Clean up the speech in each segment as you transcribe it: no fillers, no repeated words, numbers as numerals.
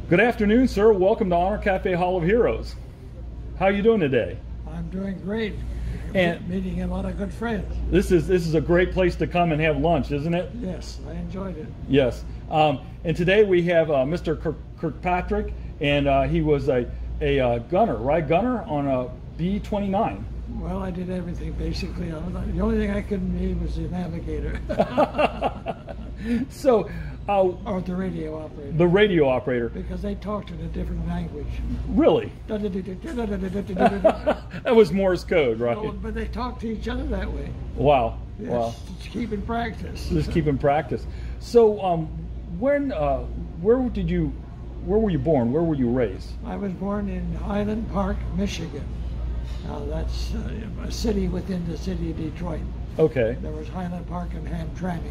Good afternoon, sir. Welcome to Honor Cafe Hall of Heroes. How are you doing today? I'm doing great. And meeting a lot of good friends. This is a great place to come and have lunch, isn't it? Yes, I enjoyed it. Yes. And today we have Mr. Kirkpatrick, and he was a gunner, right? Gunner on a B-29. Well, I did everything basically. The only thing I couldn't be was the navigator. So, or the radio operator. The radio operator. Because they talked in a different language. Really? That was Morse code, right? No, but they talked to each other that way. Wow. Yes, wow. Just keep in practice. Just keep in practice. So, where were you born? Where were you raised? I was born in Highland Park, Michigan. That's a city within the city of Detroit. Okay. There was Highland Park and Hamtramck.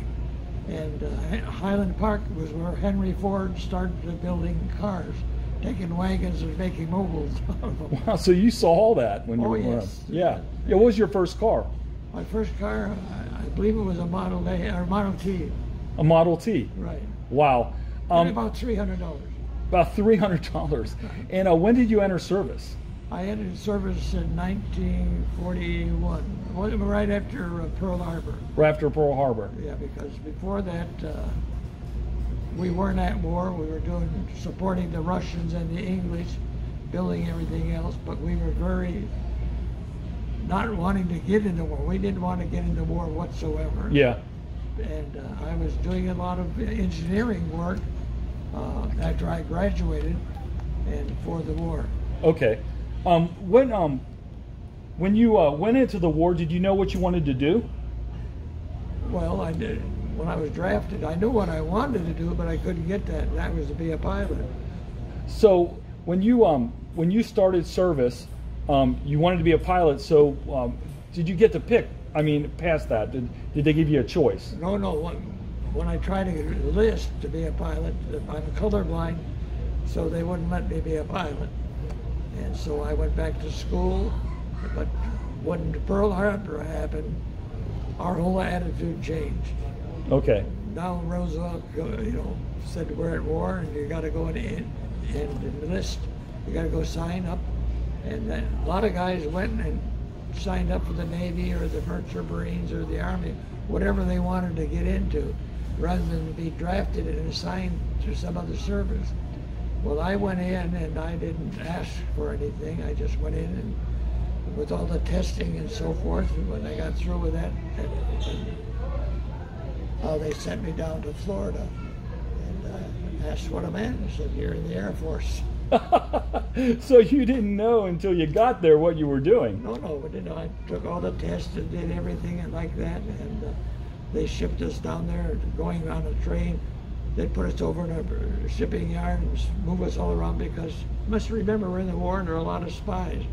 And Highland Park was where Henry Ford started building cars, taking wagons and making mobiles out of them. Wow, so you saw all that when you were growing up. Yeah. Yeah. What was your first car? My first car, I believe it was a Model A or Model T. A Model T. Right. Wow. About $300. About $300. And when did you enter service? I entered service in 1941, right after Pearl Harbor. Right after Pearl Harbor. Yeah, because before that, we weren't at war. We were supporting the Russians and the English, building everything else, but we were very not wanting to get into war. We didn't want to get into war whatsoever. Yeah. And I was doing a lot of engineering work after I graduated and for the war. Okay. When you went into the war, did you know what you wanted to do? Well, I did. When I was drafted, I knew what I wanted to do, but I couldn't get that. That was to be a pilot. So when you started service, you wanted to be a pilot. So did you get to pick? I mean, past that, did they give you a choice? No. When I tried to enlist to be a pilot, I'm colorblind, so they wouldn't let me be a pilot. And so I went back to school, but when Pearl Harbor happened, our whole attitude changed. Okay. Now Roosevelt, said we're at war and you got to go and enlist. You got to go sign up. And a lot of guys went and signed up for the Navy or the Merchant Marines or the Army, whatever they wanted to get into, rather than be drafted and assigned to some other service. Well, I went in and I didn't ask for anything. I just went in and with all the testing and so forth. And when I got through with that, they sent me down to Florida and asked what I'm in. I said, "You're in the Air Force." So you didn't know until you got there what you were doing? No, but I took all the tests and did everything and like that. And they shipped us down there, going on a train. They put us over in a shipping yard and move us all around because you must remember we're in the war and there are a lot of spies.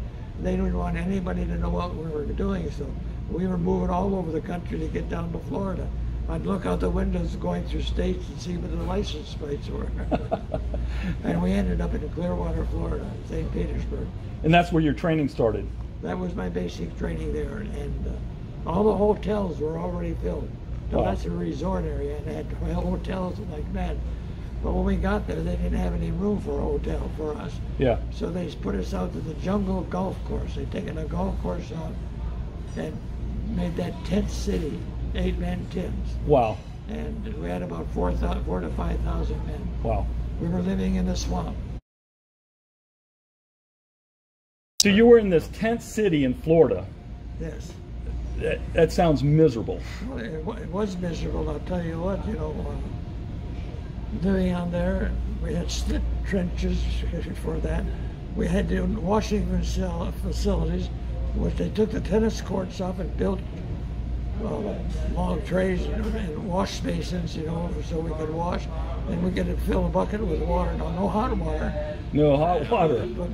They didn't want anybody to know what we were doing, so we were moving all over the country to get down to Florida. I'd look out the windows going through states and see what the license plates were. And we ended up in Clearwater, Florida, St. Petersburg. And that's where your training started? That was my basic training there, and all the hotels were already filled. Now, wow. That's a resort area, and had hotels like that. But when we got there, they didn't have any room for a hotel for us. Yeah. So they put us out to the jungle golf course. They'd taken a golf course out and made that tent city, 8-man tents. Wow. And we had about 4,000 to 5,000 men. Wow. We were living in the swamp. So you were in this tent city in Florida. Yes. That sounds miserable. Well, it was miserable, I'll tell you what, living on there, we had split trenches for that. We had the washing facilities, which they took the tennis courts off and built long trays and wash basins, so we could wash. And we could fill a bucket with water. No hot water. No hot water. But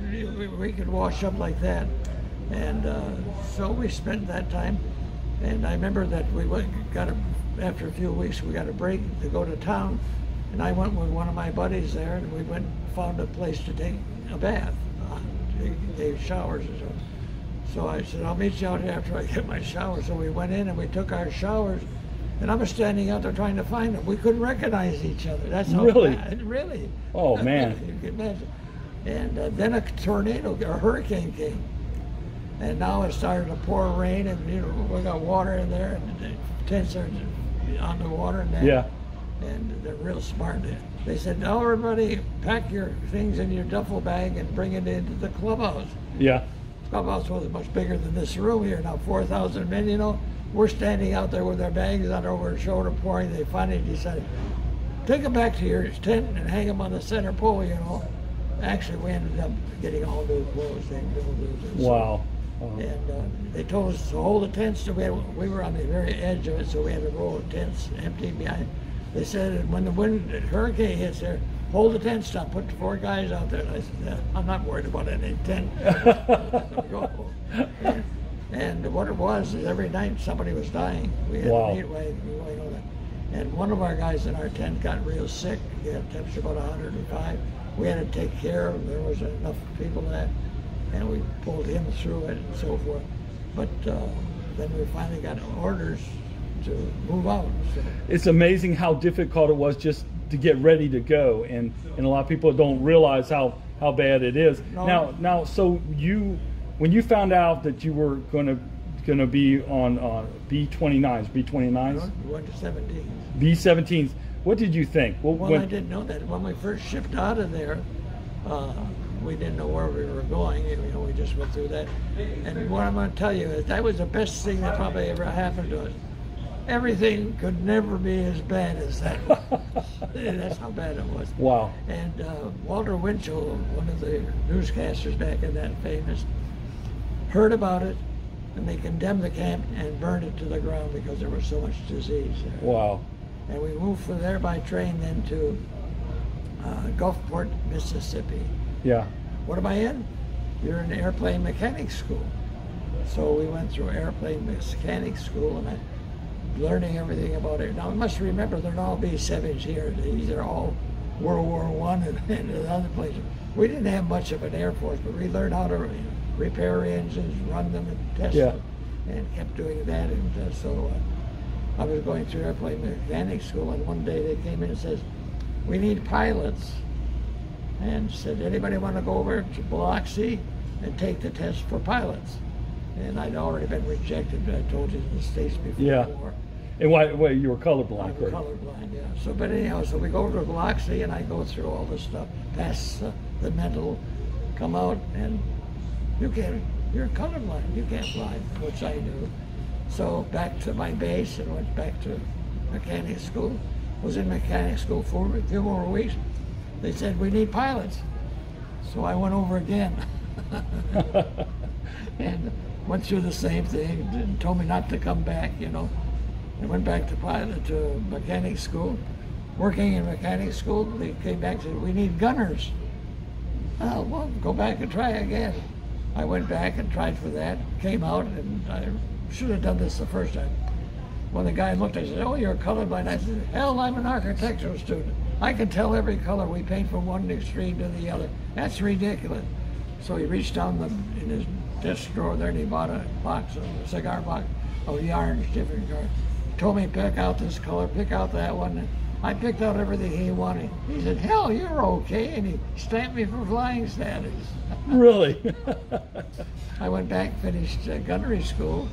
we could wash up like that. And so we spent that time. And I remember that after a few weeks, we got a break to go to town. And I went with one of my buddies there, and we went and found a place to take a bath. They gave showers and so. So I said, I'll meet you out here after I get my shower. So we went in and we took our showers, And I was standing out there trying to find them. We couldn't recognize each other. That's how Really? bad. Really. Oh, man. You can imagine. And then a tornado or hurricane came. And now it started to pour rain, and we got water in there, and the tents are on the water and that. Yeah. And they're real smart. They said, "Now everybody pack your things in your duffel bag and bring it into the clubhouse." Yeah. The clubhouse was much bigger than this room here. Now 4,000 men, we're standing out there with our bags on over our shoulder pouring. They finally decided, take them back to your tent and hang them on the center pole, Actually, we ended up getting all new clothes. Wow. And they told us to hold the tents. So we were on the very edge of it, so we had a row of tents empty behind. They said, when the hurricane hits there, hold the tent stop, put 4 guys out there. And I said, I'm not worried about any tent. And what it was is every night somebody was dying. We had Wow. a meat wagon going on that. And one of our guys in our tent got real sick. He had a temperature about 105. We had to take care of him. There was enough people that, and we pulled him through it and so forth. But then we finally got orders to move out. So. It's amazing how difficult it was just to get ready to go, and a lot of people don't realize how bad it is. No. Now, so when you found out that you were gonna be on B-29s, B-29s, We went to 17. B-17s, what did you think? Well, I didn't know that. When we first shipped out of there, we didn't know where we were going. We just went through that. And what I'm going to tell you is that was the best thing that probably ever happened to us. Everything could never be as bad as that was. That's how bad it was. Wow. And Walter Winchell, one of the newscasters back in that famous, heard about it, and they condemned the camp and burned it to the ground because there was so much disease there. Wow. And we moved from there by train then to Gulfport, Mississippi. Yeah. What am I in? You're in airplane mechanics school. So we went through airplane mechanics school, and I'm learning everything about it. Now, you must remember, they're all B-7s here. These are all World War I and other places. We didn't have much of an Air Force, but we learned how to repair engines, run them, and test them, and kept doing that. And so I was going through airplane mechanics school, and one day they came in and says, "We need pilots." And said, "Anybody want to go over to Biloxi and take the test for pilots?" And I'd already been rejected, I told you, in the States before the war. And why you were colorblind? I was colorblind, yeah. So, but anyhow, so we go over to Biloxi, and I go through all this stuff, pass the mental, come out, and you're colorblind, you can't fly, which I knew. So back to my base and went back to mechanic school. Was in mechanic school for a few more weeks. They said, "We need pilots." So I went over again and went through the same thing and told me not to come back, I went back to mechanic school. Working in mechanic school, they came back and said, "We need gunners." Oh, well, go back and try again. I went back and tried for that, came out, and I should have done this the first time. When the guy looked, I said, "Oh, you're colorblind." I said, "Hell, I'm an architectural student. I can tell every color. We paint from one extreme to the other. That's ridiculous." So he reached down in his desk drawer there, and he bought a cigar box of yarns, different yarns. Told me, pick out this color, pick out that one. And I picked out everything he wanted. He said, "Hell, you're okay," and he stamped me for flying status. Really? I went back, finished gunnery school.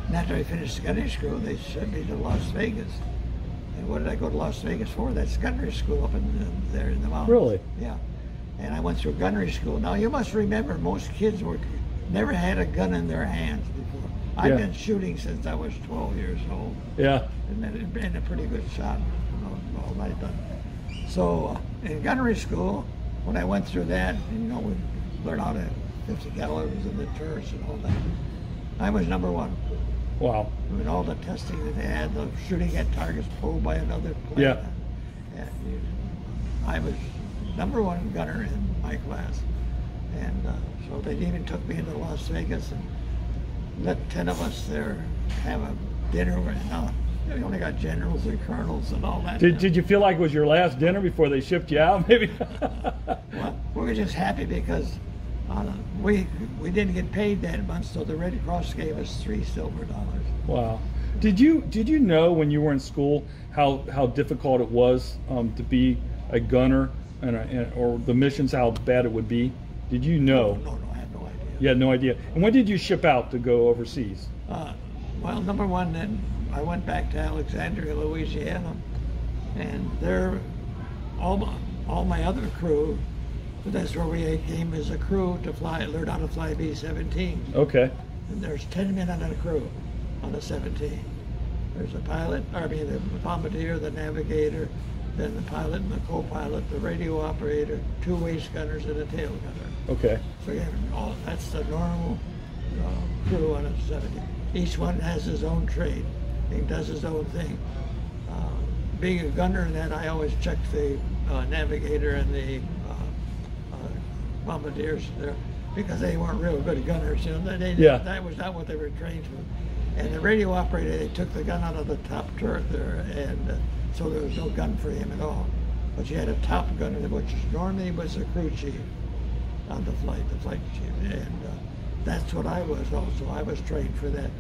And after I finished gunnery school, they sent me to Las Vegas. And what did I go to Las Vegas for? That's gunnery school up there in the mountains. Really? Yeah. And I went through gunnery school. Now, you must remember, most kids never had a gun in their hands before. I've been shooting since I was 12 years old. Yeah. And been a pretty good shot all night done. So in gunnery school, when I went through that, we learned how to 50 calibers and the turrets and all that. I was number one. Wow. I mean, all the testing that they had, the shooting at targets pulled by another plane. Yeah. And I was number one gunner in my class. And so they even took me into Las Vegas and let 10 of us there have a dinner. Now, we only got generals and colonels and all that. Did you feel like it was your last dinner before they shipped you out, maybe? Well, we were just happy because we didn't get paid that month, so the Red Cross gave us $3 silver. Wow. Did you know when you were in school how difficult it was to be a gunner or the missions, how bad it would be? Did you know? No, I had no idea. You had no idea. And when did you ship out to go overseas? Well, number one, then I went back to Alexandria, Louisiana, and there, all my other crew, that's where we came as a crew to learn how to fly B-17. Okay. And there's 10 men on a crew on the 17. There's a pilot, the bombardier, the navigator, then the pilot and the co-pilot, the radio operator, 2 waist gunners, and a tail gunner. Okay. So yeah, that's the normal crew on a 17. Each one has his own trade. He does his own thing. Being a gunner in that, I always check the navigator and the bombardiers there because they weren't real good gunners. That was not what they were trained for. And the radio operator, they took the gun out of the top turret there, and so there was no gun for him at all. But you had a top gunner, which normally was the crew chief on the flight chief, and that's what I was also. I was trained for that.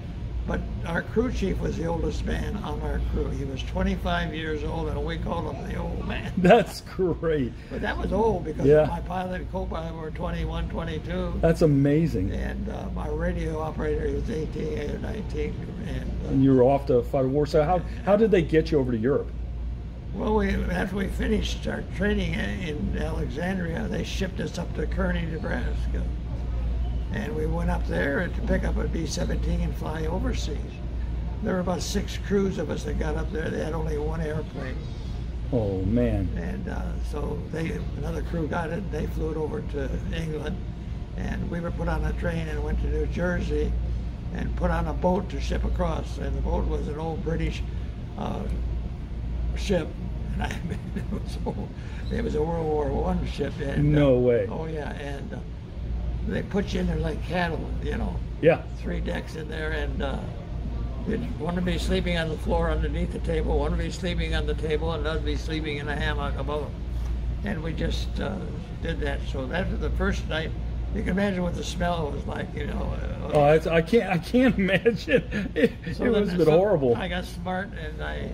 But our crew chief was the oldest man on our crew. He was 25 years old, and we called him the old man. That's great. But that was old because my pilot and co-pilot were 21, 22. That's amazing. And my radio operator, he was 18 or 19. And you were off to fight a war. So how did they get you over to Europe? Well, after we finished our training in Alexandria, they shipped us up to Kearney, Nebraska. And we went up there to pick up a B-17 and fly overseas. There were about 6 crews of us that got up there. They had only 1 airplane. Oh, man. And so another crew got it. They flew it over to England. And we were put on a train and went to New Jersey and put on a boat to ship across. And the boat was an old British ship. And it was a World War I ship. And, no way. Oh, yeah. And they put you in there like cattle, Yeah. 3 decks in there, and one would be sleeping on the floor underneath the table, one would be sleeping on the table, and another would be sleeping in a hammock above them. And we just did that. So that was the first night. You can imagine what the smell was like, I can't imagine. It was a bit horrible. I got smart, and I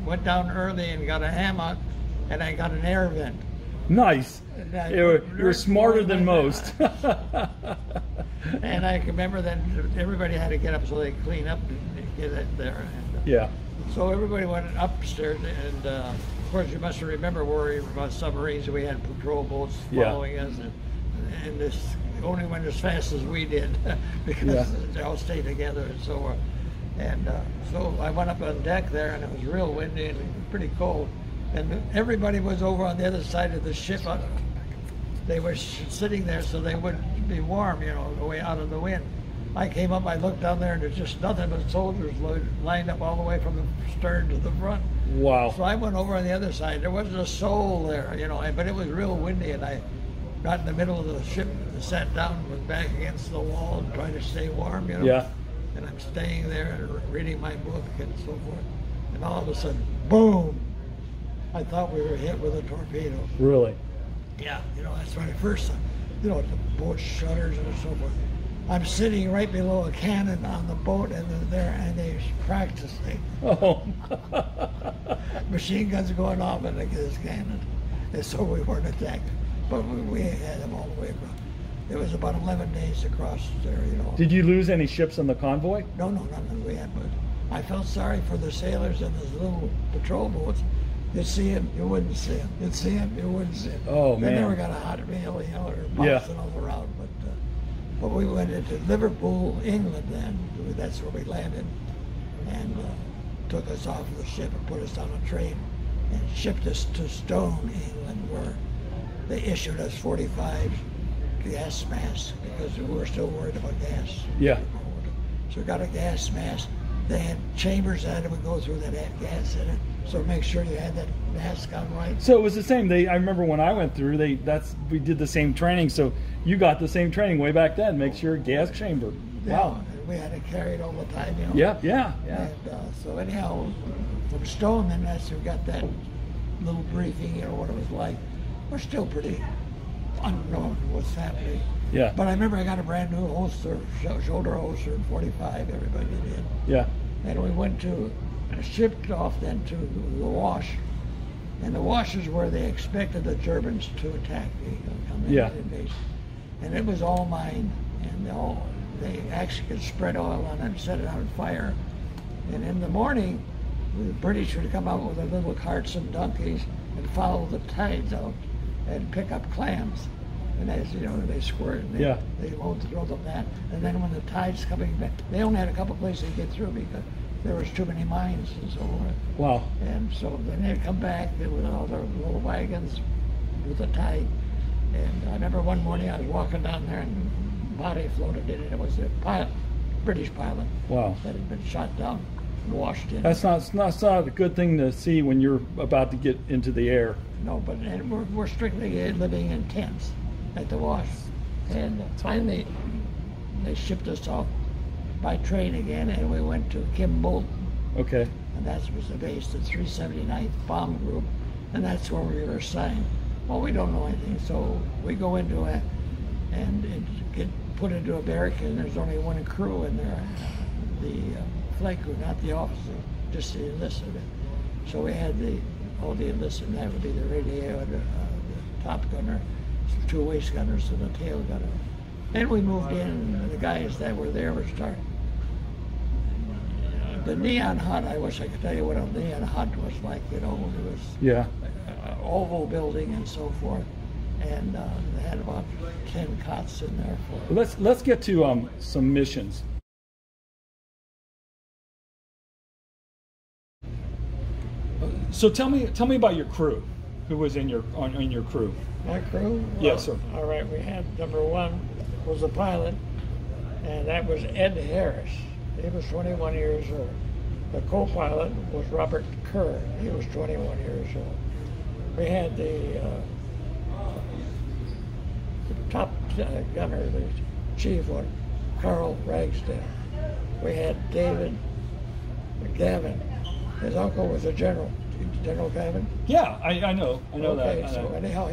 went down early and got a hammock, and I got an air vent. Nice. You're smarter than most. And I can remember that everybody had to get up so they clean up and get it there. And, yeah. So everybody went upstairs, and of course you must remember worrying about submarines. We had patrol boats following us, and this only went as fast as we did because they all stayed together and so on. And so I went up on deck there, and it was real windy and pretty cold. And everybody was over on the other side of the ship. They were sitting there so they wouldn't be warm, away out of the wind. I came up, I looked down there, and there's just nothing but soldiers lined up all the way from the stern to the front. Wow. So I went over on the other side. There wasn't a soul there, but it was real windy, and I got in the middle of the ship and sat down and was back against the wall and trying to stay warm, Yeah. And I'm staying there and reading my book and so forth. And all of a sudden, boom! I thought we were hit with a torpedo. Really? Yeah, that's when I first, the boat shutters and so forth. I'm sitting right below a cannon on the boat, and they're they're practicing. Oh. Machine guns going off in this cannon, and so we weren't attacked. But we had them all the way across. It was about 11 days across there, Did you lose any ships on the convoy? No, nothing we had. But I felt sorry for the sailors in those little patrol boats. You'd see him, you wouldn't see him. You'd see him, you wouldn't see him. Oh, man. They never got a hot meal, or bouncing all around. But we went into Liverpool, England then. That's where we landed. And took us off the ship and put us on a train and shipped us to Stone, England, where they issued us 45 gas masks because we were still worried about gas. Yeah. So we got a gas mask. They had chambers that would go through that had gas in it. So make sure you had that mask on right. So it was the same. I remember when I went through, we did the same training. So you got the same training way back then. Make sure gas chamber. Yeah, wow. And we had to carry it all the time, Yeah. And so anyhow, from Stone, then we got that little briefing, what it was like. We're still pretty unknown what's happening. Yeah. But I remember I got a brand new holster, shoulder holster in 45. Everybody did. Yeah. And we went to, shipped off then to the Wash. And the Wash is where they expected the Germans to attack the American base. And it was all mined, and they actually could spread oil on it and set it on fire. And in the morning, the British would come out with their little carts and donkeys and follow the tides out and pick up clams. And as you know, they squirt and they won't throw them that. And then when the tide's coming back, they only had a couple places to get through because there was too many mines and so forth. Wow. And so then they'd come back with all their little wagons with the tide. And I remember one morning I was walking down there and a body floated in it. It was a pilot, British pilot. Wow. That had been shot down, washed in. That's not a good thing to see when you're about to get into the air. No, but we're strictly living in tents at the Wash. And finally they shipped us off by train again, and we went to Kimball. Okay. And that was the base, the 379th Bomb Group, and that's where we were assigned. Well, we don't know anything, so we go into it and get put into a barrack, and there's only one crew in there, the flight crew, not the officer, just the enlisted. So we had all the enlisted, that would be the radio, the top gunner, some 2 waist gunners, and the tail gunner. And we moved in, and the guys that were there were starting. The neon hut, I wish I could tell you what a neon hut was like, you know, it was an oval building and so forth. And they had about 10 cots in there for it. Let's get to some missions. So tell me about your crew. Who was in your crew? My crew? Yes, sir. All right, we had number 1 was the pilot, and that was Ed Harris. He was 21 years old. The co-pilot was Robert Kerr. He was 21 years old. We had the top gunner, the chief one, Carl Ragsdale. We had David Gavin. His uncle was a general. General Gavin? Yeah, I know okay, that. So anyhow,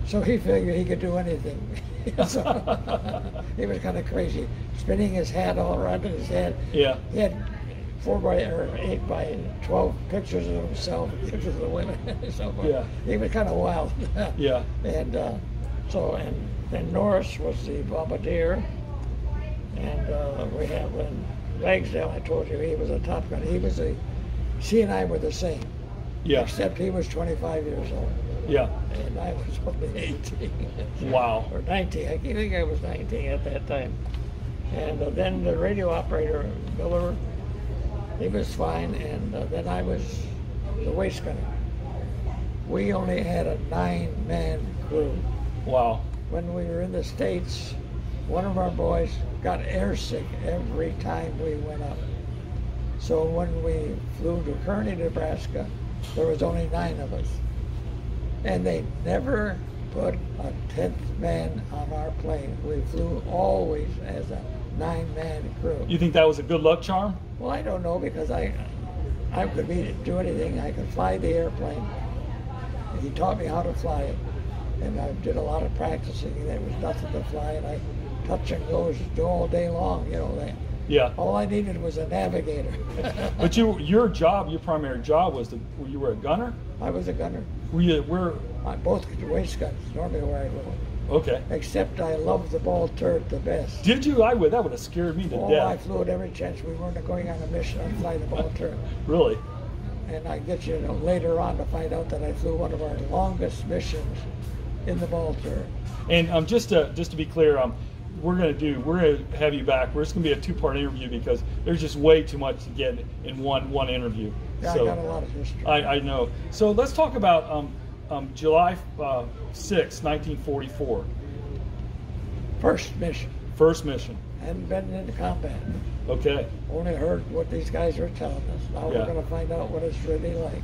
so he figured he could do anything. So, he was kind of crazy, spinning his hat all around in his head. Yeah. He had 8 by 12 pictures of himself, pictures of the women, and so forth. Yeah. He was kind of wild. Yeah. And then Norris was the bombardier, and we have Ragsdale. I told you he was a top gun. He and I were the same. Yeah. Except he was 25 years old. Yeah. And I was only 18. Wow. Or 19. I think I was 19 at that time. And then the radio operator, Miller, he was fine. And then I was the waist gunner. We only had a 9-man crew. Wow. When we were in the States, one of our boys got airsick every time we went up. So when we flew to Kearney, Nebraska, there was only 9 of us. And they never put a 10th man on our plane. We flew always as a 9-man crew. You think that was a good luck charm? Well, I don't know, because I could do anything. I could fly the airplane. He taught me how to fly it. And I did a lot of practicing, and there was nothing to fly, and I touch and go all day long, you know that. Yeah. All I needed was a navigator. But your primary job was you were a gunner? I was a gunner. Were Both waist guns, normally where I go. Okay. Except I loved the ball turret the best. Did you? That would have scared me to death. I flew it every chance. We weren't going on a mission. I'd fly the ball turret. Really? And I get you later on to find out that I flew one of our longest missions in the ball turret. And just to be clear, we're gonna have you back. We're just gonna be a 2-part interview because there's just way too much to get in one interview. Yeah, so, I got a lot of history. I know. So let's talk about July 6, 1944. First mission. First mission. Hadn't been into combat. Okay. Only heard what these guys were telling us. Now we're going to find out what it's really like.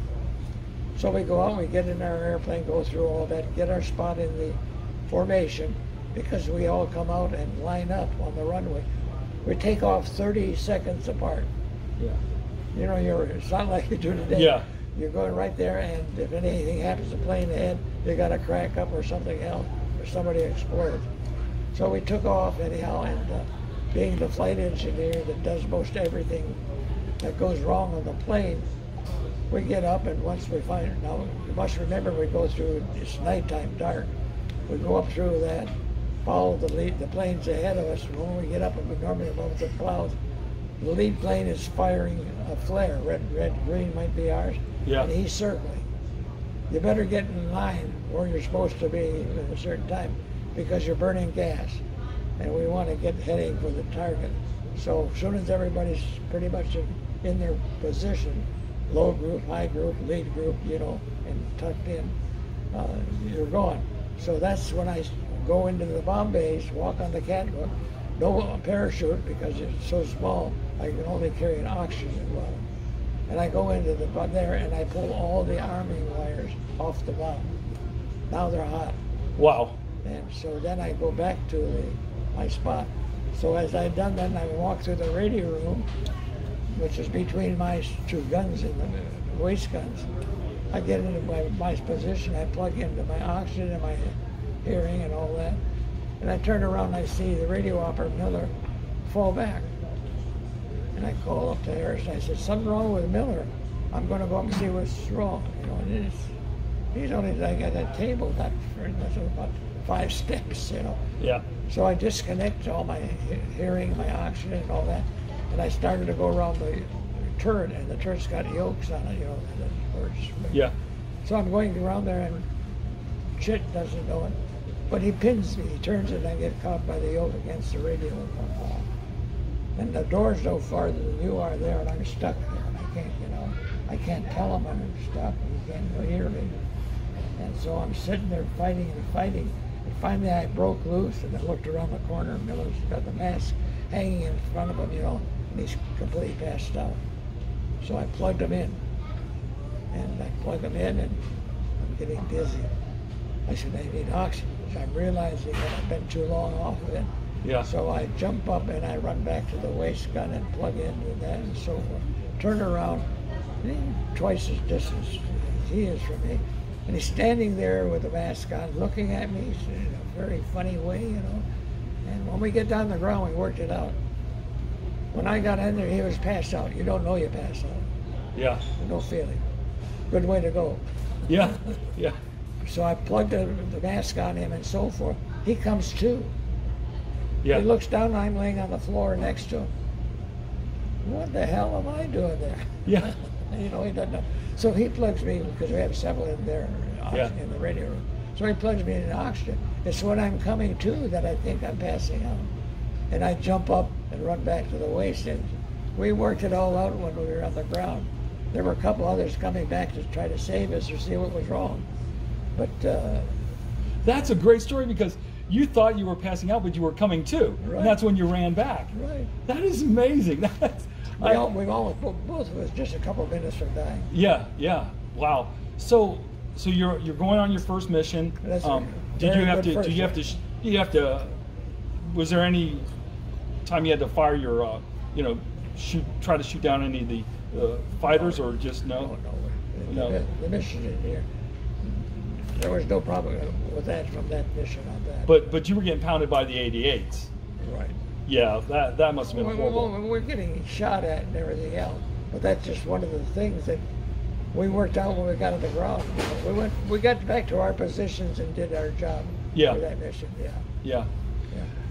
So we go out, we get in our airplane, go through all that, get our spot in the formation, because we all come out and line up on the runway. We take off 30 seconds apart. Yeah. You know, it's not like you do today. Yeah. You're going right there, and if anything happens to plane ahead, you got to crack up or something else, or somebody explodes. So we took off anyhow, and being the flight engineer that does most everything that goes wrong on the plane, we get up, and once we find it, now you must remember we go through, it's nighttime, dark. We go up through that, follow the planes ahead of us, and when we get up, and we normally above the clouds, the lead plane is firing a flare, red, green might be ours, and he's circling. You better get in line where you're supposed to be at a certain time, because you're burning gas, and we want to get heading for the target. So as soon as everybody's pretty much in their position, low group, high group, lead group, you know, and tucked in, you're going. So that's when I go into the bomb bays, walk on the catwalk, no parachute because it's so small, I can only carry an oxygen well. And I go into there and I pull all the arming wires off the bomb. Now they're hot. Wow. And so then I go back to my spot. So as I'd done that, I walk through the radio room, which is between my two guns in the waist guns. I get into my position, I plug into my oxygen and my hearing and all that. And I turn around and I see the radio operator Miller fall back. And I call up to Harris and I said, something wrong with Miller. I'm going to go up and see what's wrong. You know, and he's only like at a table, that's about 5 steps, you know. Yeah. So I disconnect all my hearing, my oxygen and all that. And I started to go around the turret, and the turret's got yokes on it, you know. Yeah. So I'm going around there, and Chit doesn't know it. But he pins me, he turns it, and I get caught by the yoke against the radio. And the door's no farther than you are there, and I'm stuck there, and I can't get out. I can't tell him I'm stuck, and he can't hear me. And so I'm sitting there fighting and fighting. And finally I broke loose, and I looked around the corner, and Miller's got the mask hanging in front of him, you know, and he's completely passed out. So I plugged him in. And I plug him in, and I'm getting dizzy. I said, I need oxygen. So I'm realizing that I've been too long off of it. Yeah. So I jump up and I run back to the waist gun and plug into that and so forth. Turn around, and he's twice as distant as he is from me. And he's standing there with the mask on, looking at me in a very funny way, you know. And when we get down the ground, we worked it out. When I got in there, he was passed out. You don't know you passed out. Yeah. No feeling. Good way to go. Yeah. Yeah. So I plugged the mask on him and so forth. He comes to. Yeah. He looks down and I'm laying on the floor next to him. What the hell am I doing there? Yeah. You know, he doesn't know. So he plugs me, because we have several in there in the radio room. So he plugs me in oxygen. It's when I'm coming to that I think I'm passing out. And I jump up and run back to the waist. And we worked it all out when we were on the ground. There were a couple others coming back to try to save us or see what was wrong. But that's a great story, because you thought you were passing out, but you were coming to, right. And that's when you ran back. Right. That is amazing. We almost, both of us, just a couple of minutes from dying. Yeah, yeah. Wow. So you're going on your first mission. Did you have to? Was there any time you had to fire your, try to shoot down any of the fighters, or just no? No. The mission in here. There was no problem with that from that mission on that. But you were getting pounded by the 88s. Right. Yeah, that must have been horrible. We're getting shot at and everything else, but that's just one of the things that we worked out when we got on the ground. We got back to our positions and did our job for that mission. Yeah.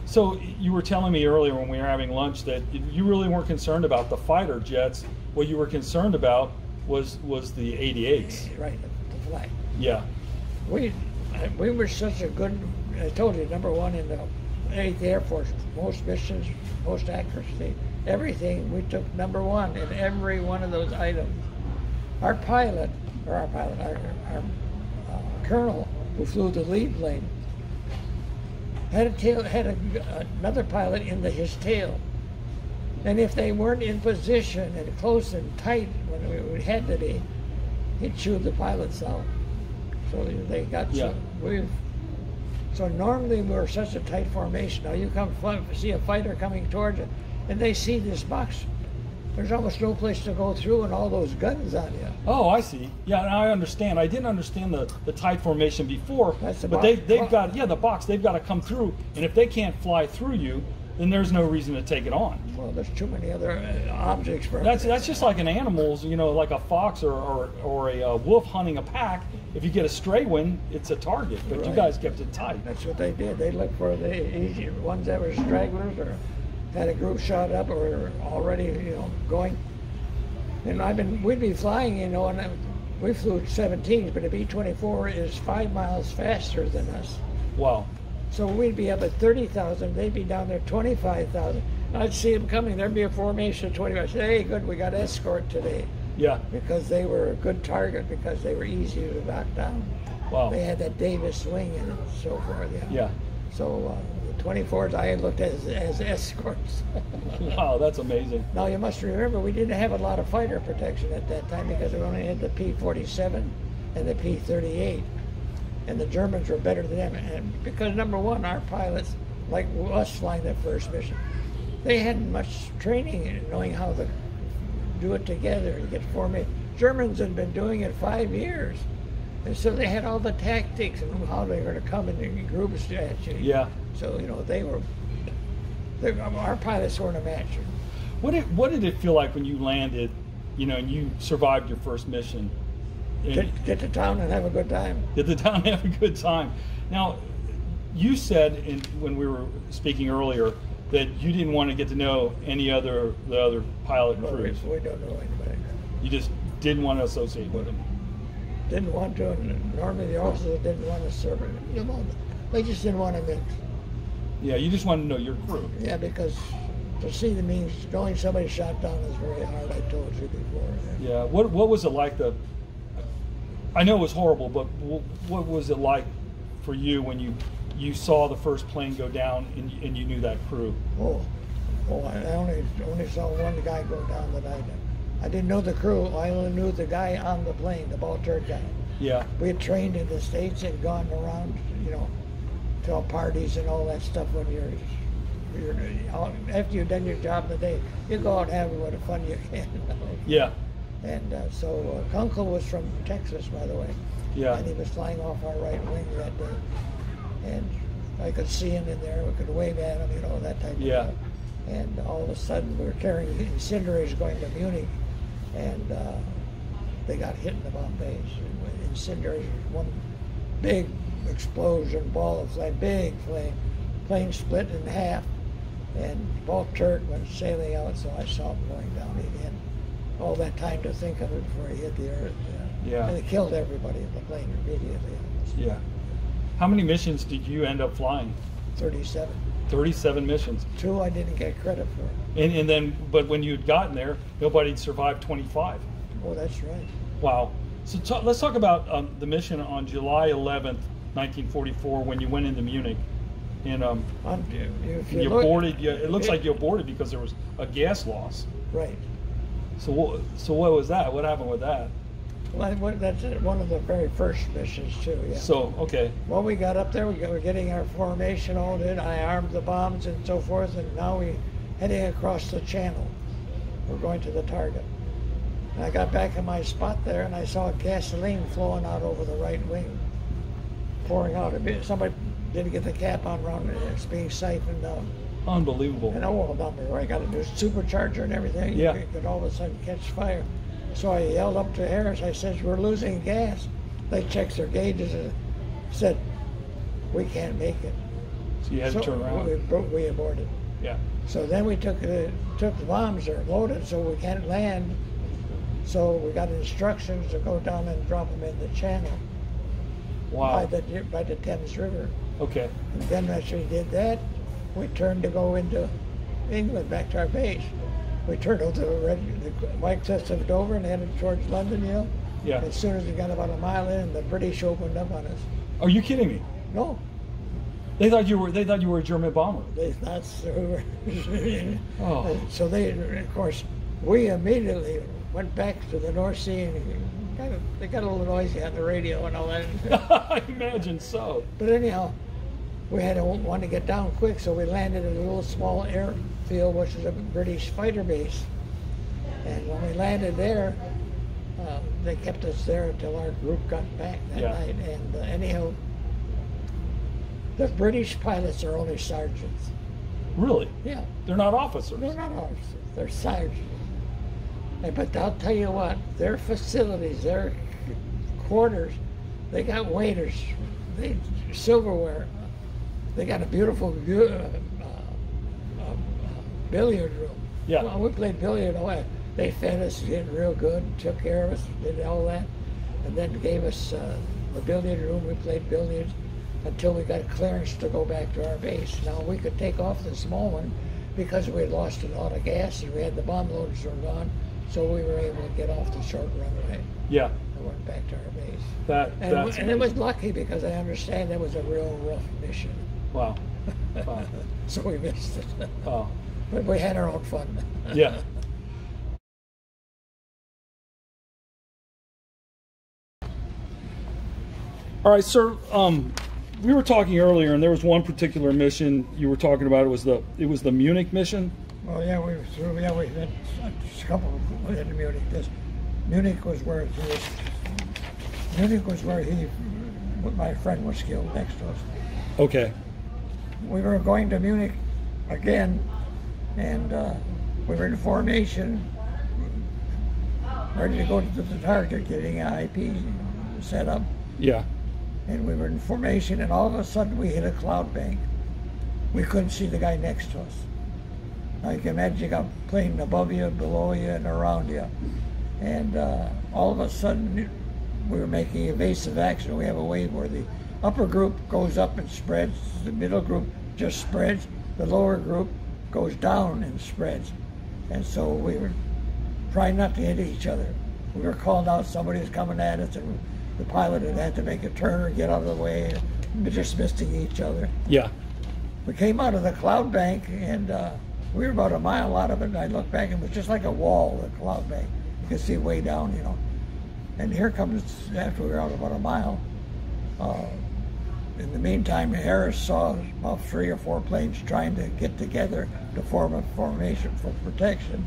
So you were telling me earlier when we were having lunch that you really weren't concerned about the fighter jets. What you were concerned about was the 88s. Right, the flight. Yeah. We were such a good, I told you, #1 in the 8th Air Force, most missions, most accuracy, everything, we took #1 in every one of those items. Our colonel who flew the lead plane had another pilot in his tail. And if they weren't in position and close and tight when we had to be, he'd shoot the pilots out. So they got so normally we're such a tight formation. Now you see a fighter coming towards you, and they see this box. There's almost no place to go through, and all those guns on you. Oh, I see. Yeah, now I understand. I didn't understand the tight formation before. That's the but box. they've got the box. They've got to come through, and if they can't fly through you, then there's no reason to take it on. Well, there's too many other objects for That's just like an animal's, you know, like a fox or a wolf hunting a pack. If you get a stray one, it's a target. But Right. you guys kept it tight. That's what they did. They looked for the easy ones that were stragglers or had a group shot up or were already, you know, going. And we'd be flying, you know, and we flew 17s, but a B-24 is 5 miles faster than us. Wow. So we'd be up at 30,000, they'd be down there 25,000. I'd see them coming, there'd be a formation of 25. I'd say, hey, good, we got escort today. Yeah. Because they were a good target, because they were easy to knock down. Wow. They had that Davis wing and so forth. Yeah. So the 24s I looked at as escorts. Wow, that's amazing. Now you must remember we didn't have a lot of fighter protection at that time because we only had the P-47 and the P-38. And the Germans were better than them. And because number one, our pilots, like us flying that first mission, they hadn't much training in knowing how to do it together and get formation. Germans had been doing it 5 years. And so they had all the tactics and how they were going to come in groups at you. Yeah. So, you know, our pilots weren't a match. What did it feel like when you landed, you know, and you survived your first mission? Get to town and have a good time. Get to town and have a good time. Now, you said when we were speaking earlier that you didn't want to get to know the other pilot and crews. We don't know anybody. You just didn't want to associate with them. Didn't want to, and normally the officers didn't want to serve it. You know, they just didn't want to mix. Yeah, you just wanted to know your crew. Yeah, because to see the means, knowing somebody shot down is very hard, I told you before. Yeah, what was it like I know it was horrible, but what was it like for you when you saw the first plane go down and you knew that crew? Oh, I only saw one guy go down that I knew. I didn't know the crew. I only knew the guy on the plane, the ball turd guy. Yeah. We had trained in the States and gone around, you know, to all parties and all that stuff when you're after you've done your job in the day, you go out and have what fun you can. Yeah. And so Kunkel was from Texas, by the way. Yeah. And he was flying off our right wing that day. And I could see him in there. We could wave at him, you know, that type of stuff. And all of a sudden, we were carrying incinerators going to Munich, and they got hit in the bomb base. Incinerators, one big explosion, ball of flame, big flame. Plane split in half, and Balt Turk went sailing out, so I saw him going down again. All that time to think of it before he hit the earth. Yeah. And it killed everybody in the plane immediately. Yeah. How many missions did you end up flying? 37. 37 missions. 2 I didn't get credit for. And then, but when you'd gotten there, nobody had survived 25. Oh, that's right. Wow. So let's talk about the mission on July 11th, 1944, when you went into Munich. And you boarded. It looks like you aborted because there was a gas loss. Right. So what was that? What happened with that? Well, that's one of the very first missions too. Yeah. So okay. Well, we got up there. We were getting our formation all in. I armed the bombs and so forth, and now we heading across the channel. We're going to the target. And I got back in my spot there, and I saw gasoline flowing out over the right wing, pouring out. Somebody didn't get the cap on around it. It's being siphoned out. Unbelievable. And oh, down there, I got a new supercharger and everything. Yeah. You could all of a sudden catch fire. So I yelled up to Harris. I said, "We're losing gas." They checked their gauges and said, "We can't make it." So you had to turn around. We aborted. Yeah. So then we took the bombs. They're loaded, so we can't land. So we got instructions to go down and drop them in the channel. Wow. By the Thames River. Okay. And then after we did that, we turned to go into England, back to our base. We turned over the White Cliffs of Dover and headed towards London, you know. Yeah. As soon as we got about a mile in, the British opened up on us. Are you kidding me? No. They thought you were a German bomber. They thought so. Oh. So of course, we immediately went back to the North Sea and they got a little noisy on the radio and all that. I imagine so. But anyhow, we had to want to get down quick, so we landed at a little small airfield, which is a British fighter base. And when we landed there, they kept us there until our group got back that night. And anyhow, the British pilots are only sergeants. Really? Yeah. They're not officers. They're not officers. They're sergeants. But I'll tell you what, their facilities, their quarters, they got waiters, silverware. They got a beautiful billiard room. Yeah. Well, we played billiard away. They fed us, did real good, took care of us, did all that, and then gave us the billiard room. We played billiards until we got clearance to go back to our base. Now we could take off the small one because we had lost a lot of gas and we had the bomb loaders were gone, so we were able to get off the short runway. Yeah. And went back to our base. And it was lucky because I understand it was a real rough mission. Wow. Wow. So we missed it. Oh. But we had our own fun. Yeah. All right, sir. We were talking earlier, and there was one particular mission you were talking about. It was the Munich mission. Well, yeah, we had a couple. We had Munich. Munich was where my friend was killed next to us. Okay. We were going to Munich again, and we were in formation, ready to go to the target, getting an IP set up. Yeah. And we were in formation, and all of a sudden we hit a cloud bank. We couldn't see the guy next to us. Now you can imagine you got a plane above you, below you, and around you. And all of a sudden we were making evasive action. We have a way where the upper group goes up and spreads, the middle group just spreads, the lower group goes down and spreads. And so we were trying not to hit each other. We were calling out somebody was coming at us, and the pilot had to make a turn or get out of the way, just missing each other. Yeah. We came out of the cloud bank, and we were about a mile out of it, and I looked back, and it was just like a wall, the cloud bank. You could see way down, you know. And here comes, after we were out about a mile, in the meantime, Harris saw about 3 or 4 planes trying to get together to form a formation for protection.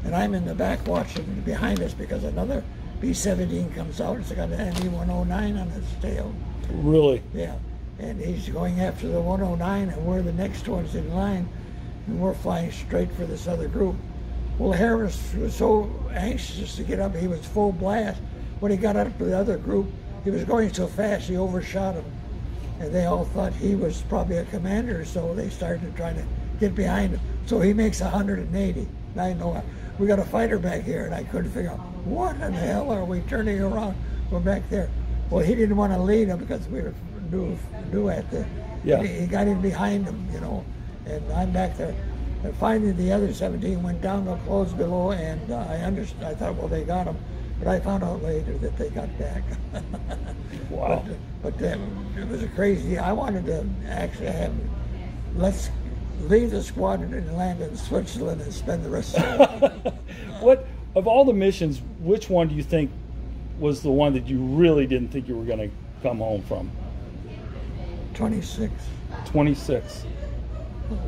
And I'm in the back watching behind us because another B-17 comes out. It's got an ME-109 on its tail. Really? Yeah. And he's going after the 109, and we're the next ones in line, and we're flying straight for this other group. Well, Harris was so anxious to get up, he was full blast. When he got up to the other group, he was going so fast he overshot him. And they all thought he was probably a commander, so they started trying to get behind him. So he makes 180. I know we got a fighter back here, and I couldn't figure out, what in the hell are we turning around? We're back there. Well, he didn't want to lead him because we were new at the. Yeah. He got in behind him, you know, and I'm back there. And finally, the other 17 went down the clothes below, and I thought, well, they got him. But I found out later that they got back. Wow. But it was a crazy. I wanted to actually let's leave the squadron and land in Switzerland and spend the rest of the day. What, of all the missions, which one do you think was the one that you really didn't think you were going to come home from? 26. 26.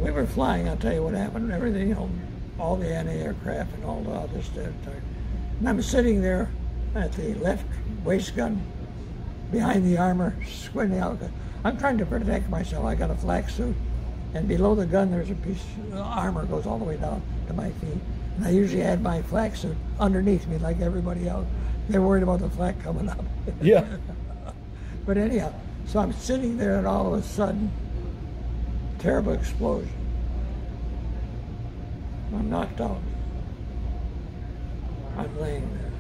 We were flying, I'll tell you what happened. Everything, you know, all the anti-aircraft and all the other stuff. And I'm sitting there at the left waist gun, behind the armor, squinting out. I'm trying to protect myself. I got a flak suit, and below the gun there's a piece of armor goes all the way down to my feet. And I usually had my flak suit underneath me like everybody else. They're worried about the flak coming up. Yeah. But anyhow, so I'm sitting there, and all of a sudden, terrible explosion. I'm knocked out. I'm laying there.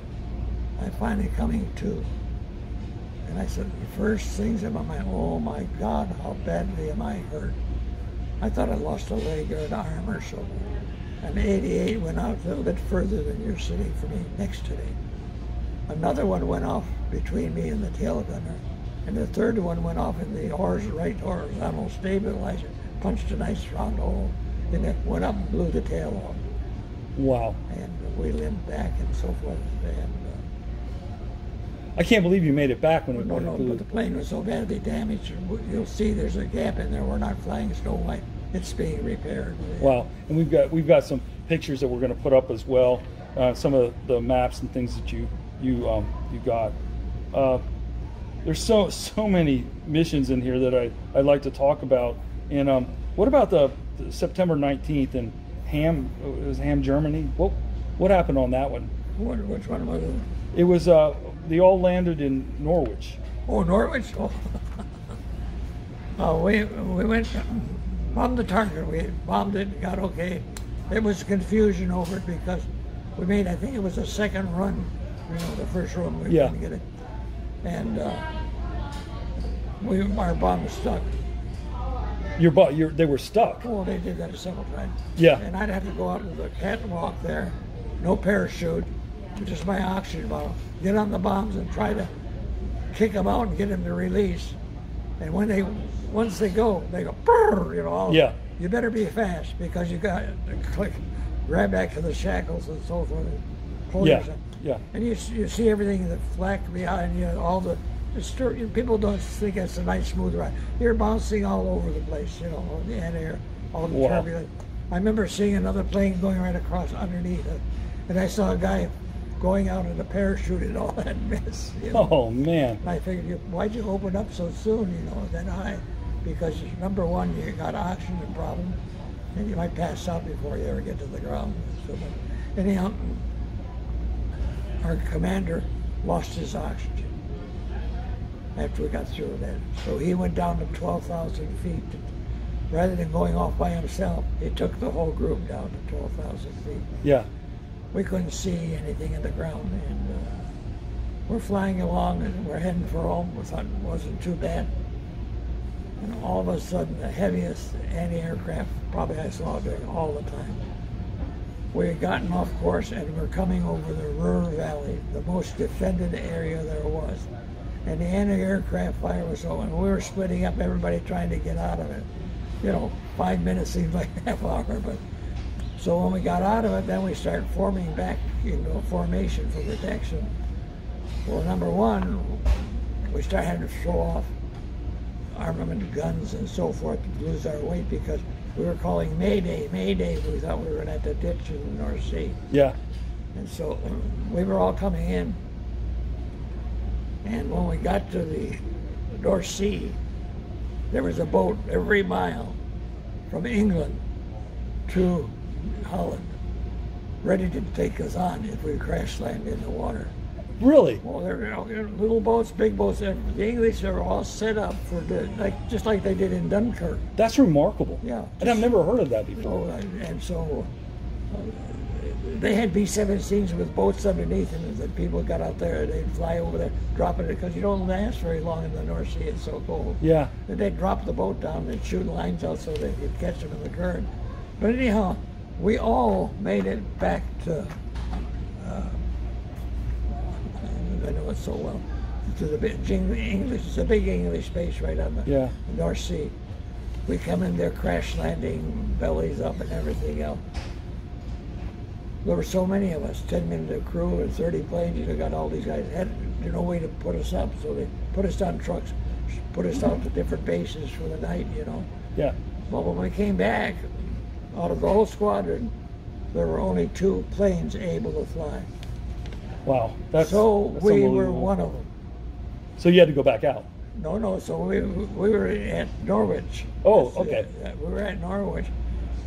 I'm finally coming to. And I said, the first things in my mind, oh my God, how badly am I hurt? I thought I lost a leg or an arm or so. And 88 went out a little bit further than you're sitting for me next to me. Another one went off between me and the tail gunner. And the third one went off in the right horizontal stabilizer, punched a nice round hole, and it went up and blew the tail off. Wow. And we limped back and so forth. And I can't believe you made it back when it no, but the plane was so badly damaged. You'll see there's a gap in there. We're not flying Snow White. It's being repaired. Wow. And we've got some pictures that we're going to put up as well. Some of the maps and things that you got. There's so many missions in here that I'd like to talk about. And what about the September 19th in Ham. It was Ham, Germany. What happened on that one? Which one was it? It was they all landed in Norwich. Oh, Norwich. Oh, we went bombed the target. We bombed it, got okay. It was confusion over it because we made, I think it was a second run. You know, the first run we couldn't get it, and our bomb was stuck. They were stuck. Oh, they did that several times. Yeah. And I'd have to go out to the catwalk there, no parachute, just my oxygen bottle, get on the bombs and try to kick them out and get them to release. And once they go, brrr, you know. You better be fast because you got to grab back to the shackles and so forth. Yeah. And you see everything, the flak behind you, all the people don't think it's a nice smooth ride. You're bouncing all over the place, you know, on the anti-air, all the turbulence. I remember seeing another plane going right across underneath it, and I saw a guy going out in a parachute and all that mess. You know? Oh man! And I figured, why'd you open up so soon? You know, that high, because number one, you got oxygen problem, and you might pass out before you ever get to the ground. So, anyhow, our commander lost his oxygen after we got through that. So he went down to 12,000 feet. Rather than going off by himself, he took the whole group down to 12,000 feet. Yeah. We couldn't see anything in the ground, and we're flying along and we're heading for home. We thought it wasn't too bad. And all of a sudden, the heaviest anti-aircraft probably I saw during all the time. We had gotten off course and we're coming over the Ruhr Valley, the most defended area there was. And the anti-aircraft fire was so, and we were splitting up, everybody trying to get out of it. You know, 5 minutes seemed like a half hour, but so when we got out of it, then we started forming back into a formation for protection. Well, number one, we started having to show off armament, guns, and so forth to lose our weight because we were calling Mayday, Mayday. We thought we were at the ditch in the North Sea. Yeah. And so we were all coming in. And when we got to the North Sea, there was a boat every mile from England to Holland, ready to take us on if we crash land in the water. Really? Well, they're little boats, big boats. The English are all set up for just like they did in Dunkirk. That's remarkable. Yeah. And I've never heard of that before. So they had B-17s with boats underneath them. As the people got out there, they'd fly over there, dropping it, because you don't last very long in the North Sea. It's so cold. Yeah. Then they'd drop the boat down and shoot lines out so they could catch them in the current. But anyhow, we all made it back to, I know it so well, to the big English. It's a big English base right on the North Sea. We come in there, crash landing, bellies up and everything else. There were so many of us, 10 men of crew and 30 planes. You got all these guys. Had no way to put us up, so they put us on trucks, put us out to different bases for the night, you know. Yeah. But when we came back, out of the whole squadron, there were only 2 planes able to fly. Wow. That's we were one of them. So you had to go back out? No. So we were at Norwich. Oh, okay. We were at Norwich.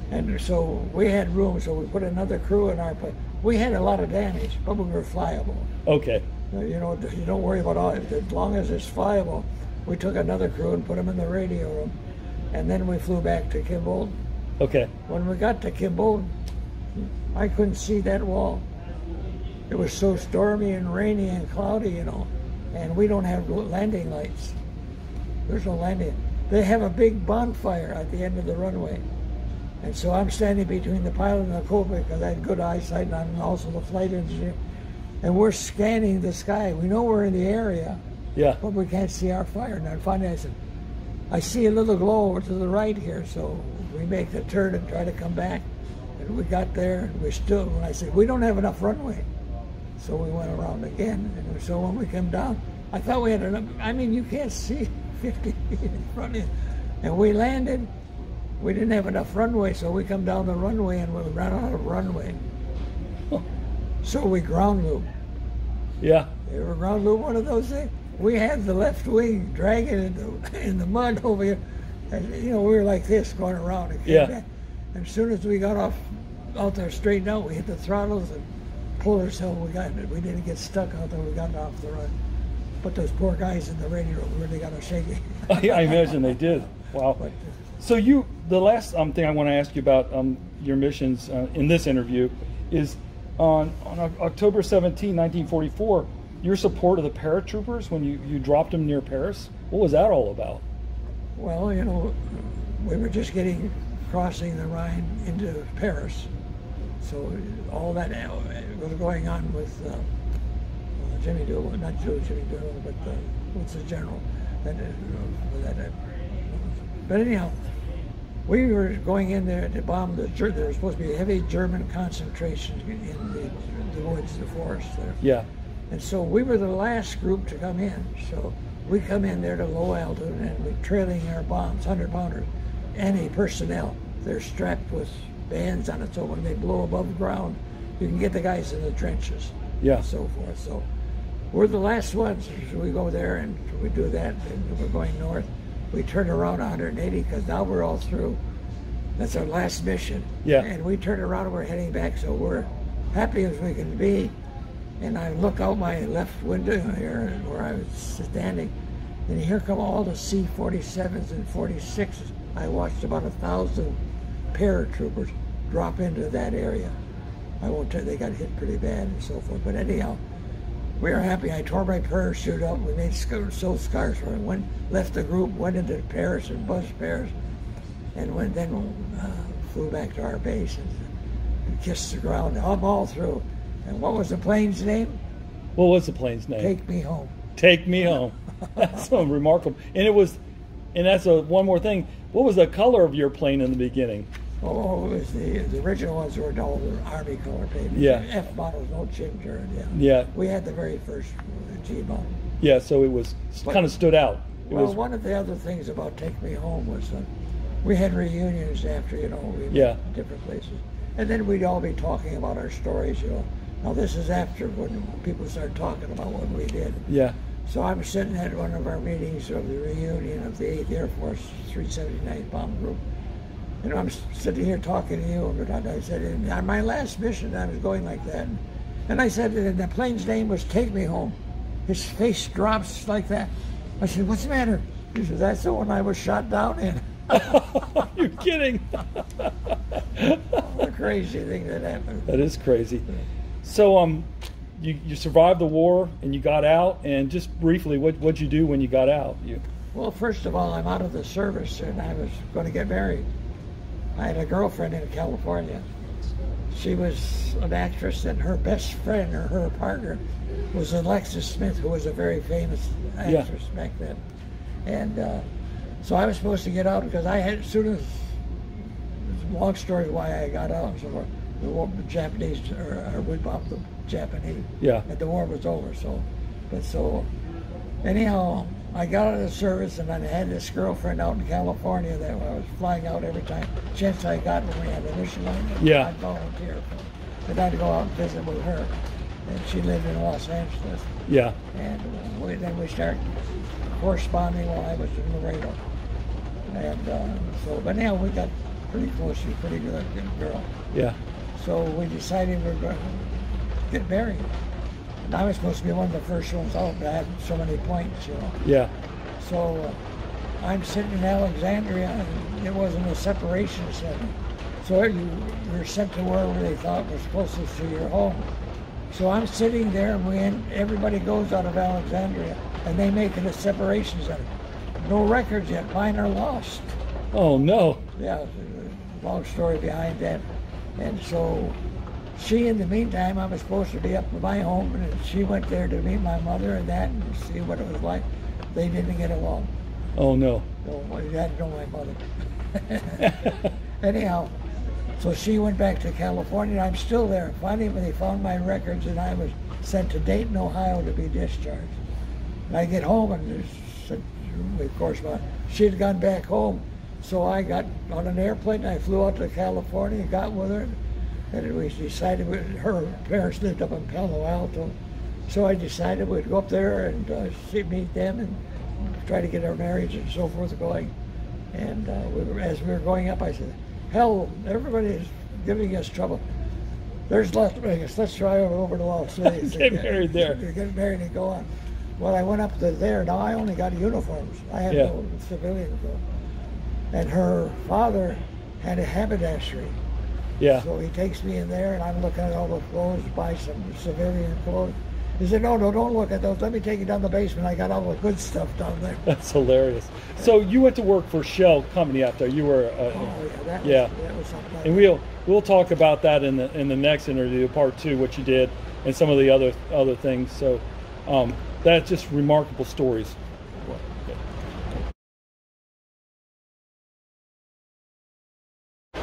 And so we had room, so we put another crew in our plane. We had a lot of damage, but we were flyable. Okay. You know, you don't worry about all, as long as it's flyable. We took another crew and put them in the radio room, and then we flew back to Kimbolton. Okay. When we got to Kimbolton, I couldn't see that wall. It was so stormy and rainy and cloudy, you know, and we don't have landing lights. There's no landing. They have a big bonfire at the end of the runway. And so I'm standing between the pilot and the co-pilot because I had good eyesight, and I'm also the flight engineer. And we're scanning the sky. We know we're in the area, but we can't see our fire. And then finally I said, I see a little glow over to the right here. So we make the turn and try to come back. And we got there, and we stood. And I said, we don't have enough runway. So we went around again. And so when we came down, I thought we had enough. I mean, you can't see 50 feet in front of you. And we landed. We didn't have enough runway, so we come down the runway and we ran out of runway. So we ground loop. Yeah. You ever ground loop one of those things? We had the left wing dragging in the mud over here. And, you know, we were like this going around. And came back. And as soon as we got out there straightened out, we hit the throttles and pulled ourselves. We didn't get stuck out there. We got off the run. But those poor guys in the radio really got us shaky. I imagine they did. Wow. But, so the last thing I want to ask you about your missions in this interview is on October 17, 1944, your support of the paratroopers when you dropped them near Paris. What was that all about? Well, you know, we were just crossing the Rhine into Paris. So all that was going on with Jimmy Doolittle, not Jimmy Doolittle, but what's the general? But anyhow, we were going in there to bomb there was supposed to be a heavy German concentration in the woods, the forest there. Yeah. And so we were the last group to come in. So we come in there to low altitude and we're trailing our bombs, 100-pounders, any personnel. They're strapped with bands on it, so when they blow above ground, you can get the guys in the trenches. Yeah. And so forth. So we're the last ones. So we go there and we do that, and we're going north. We turn around 180 because now we're all through. That's our last mission. Yeah. And we turn around and we're heading back, so we're happy as we can be. And I look out my left window here where I was standing, and here come all the C-47s and 46s. I watched about 1,000 paratroopers drop into that area. I won't tell you, they got hit pretty bad and so forth. But anyhow, we were happy. I tore my parachute up. We made so scars for it. Left the group, went into Paris and buzzed Paris, and then flew back to our base and kissed the ground. I'm all through. And what was the plane's name? What was the plane's name? Take Me Home. Take Me Home. That's so remarkable. And that's one more thing. What was the color of your plane in the beginning? Oh, it was the original ones were all the Army color paper. Yeah. F models, no chin turn. Yeah. Yeah. We had the very first G-bomb. Yeah, so it was kind of stood out. One of the other things about Take Me Home was we had reunions after, we went to different places. And then we'd all be talking about our stories, Now this is after when people started talking about what we did. Yeah. So I'm sitting at one of our meetings of the reunion of the 8th Air Force 379 Bomb Group. And I'm sitting here talking to you, but I said, on my last mission, I was going like that. And I said, the plane's name was Take Me Home. His face drops like that. I said, what's the matter? He said, that's the one I was shot down in. You're kidding. What a crazy thing that happened. That is crazy. So you survived the war and you got out, and just briefly, what'd you do when you got out? Well, first of all, I'm out of the service and I was going to get married. I had a girlfriend in California. She was an actress, and her best friend or her partner was Alexis Smith, who was a very famous actress back then. And so I was supposed to get out because I had, as soon as, long story why I got out, so the Japanese, or we bombed the Japanese. Yeah. And the war was over, so anyhow, I got out of the service, and I had this girlfriend out in California that I was flying out every time. Chance I got when we had a mission line, I'd volunteer for. And I'd go out and visit with her. And she lived in Los Angeles. Yeah. And then we started corresponding while I was in Laredo. And but now we got pretty close. She's a pretty good girl. Yeah. So we decided we were going to get married. And I was supposed to be one of the first ones out, but I had so many points, Yeah. So I'm sitting in Alexandria, and it wasn't a separation center. So you were sent to wherever they thought was closest to your home. So I'm sitting there, and everybody goes out of Alexandria, and they make it a separation center. No records yet. Mine are lost. Oh, no. Yeah, long story behind that. And so she, in the meantime, I was supposed to be up at my home, and she went there to meet my mother and that and see what it was like. They didn't get along. Oh, no. No, you had to know my mother. Anyhow, so she went back to California, and I'm still there. Finally, when they found my records, and I was sent to Dayton, Ohio to be discharged. And I get home, and of course, she had gone back home. So I got on an airplane, and I flew out to California, got with her, and we decided, her parents lived up in Palo Alto, so I decided we'd go up there and meet them and try to get our marriage and so forth going. And as we were going up, I said, hell, everybody's giving us trouble. There's Las Vegas. Let's try over to Las Vegas. Get married there. Get married and go on. Well, I went up to there. Now I only got uniforms. I had no civilian clothes. And her father had a haberdashery. Yeah. So he takes me in there, and I'm looking at all the clothes, buy some civilian clothes. He said, no, don't look at those. Let me take you down the basement. I got all the good stuff down there. That's hilarious. So you went to work for Shell Company after you were. That was something. And we'll talk about that in the next interview, part 2, what you did, and some of the other things. So that's just remarkable stories.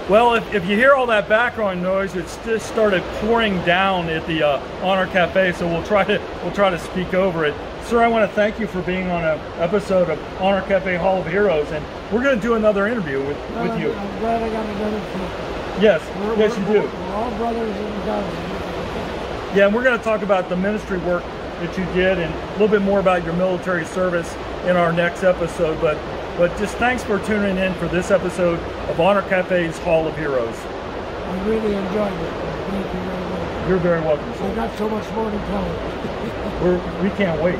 Well, if you hear all that background noise, it's just started pouring down at the Honor Cafe, so we'll try to speak over it. Sir, I want to thank you for being on an episode of Honor Cafe Hall of Heroes, and we're going to do another interview with you. I'm glad I got another chance. Yes, yes, you do. We're all brothers in God. Yeah, and we're going to talk about the ministry work that you did and a little bit more about your military service in our next episode. But just thanks for tuning in for this episode of Honor Cafe's Hall of Heroes. I really enjoyed it. Thank you very much. You're very welcome, sir. I got so much more to tell you. We can't wait.